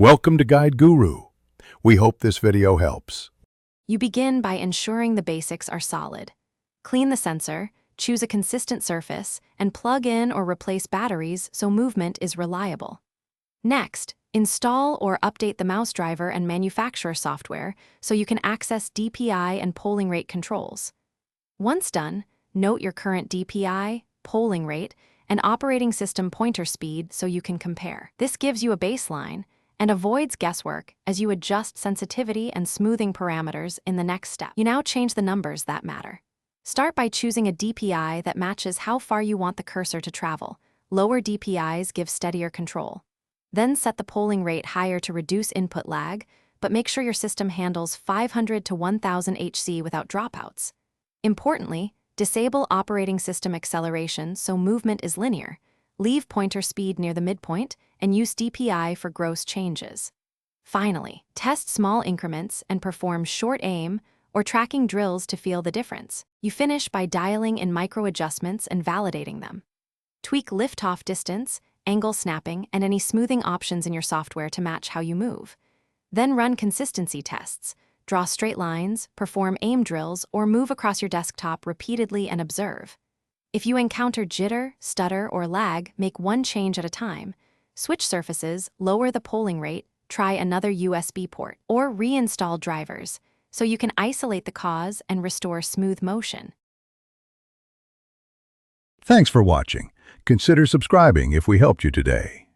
Welcome to Guide Guru. We hope this video helps. You begin by ensuring the basics are solid. Clean the sensor, choose a consistent surface, and plug in or replace batteries so movement is reliable. Next, install or update the mouse driver and manufacturer software so you can access DPI and polling rate controls. Once done, note your current DPI, polling rate, and operating system pointer speed so you can compare. This gives you a baseline and avoids guesswork as you adjust sensitivity and smoothing parameters in the next step. You now change the numbers that matter. Start by choosing a DPI that matches how far you want the cursor to travel. Lower DPIs give steadier control. Then set the polling rate higher to reduce input lag, but make sure your system handles 500 to 1000 HC without dropouts. Importantly, disable operating system acceleration so movement is linear. Leave pointer speed near the midpoint and use DPI for gross changes. Finally, test small increments and perform short aim or tracking drills to feel the difference. You finish by dialing in micro adjustments and validating them. Tweak lift-off distance, angle snapping, and any smoothing options in your software to match how you move. Then run consistency tests. Draw straight lines, perform aim drills, or move across your desktop repeatedly and observe. If you encounter jitter, stutter, or lag, make one change at a time. Switch surfaces, lower the polling rate, try another USB port, or reinstall drivers so you can isolate the cause and restore smooth motion. Thanks for watching. Consider subscribing if we helped you today.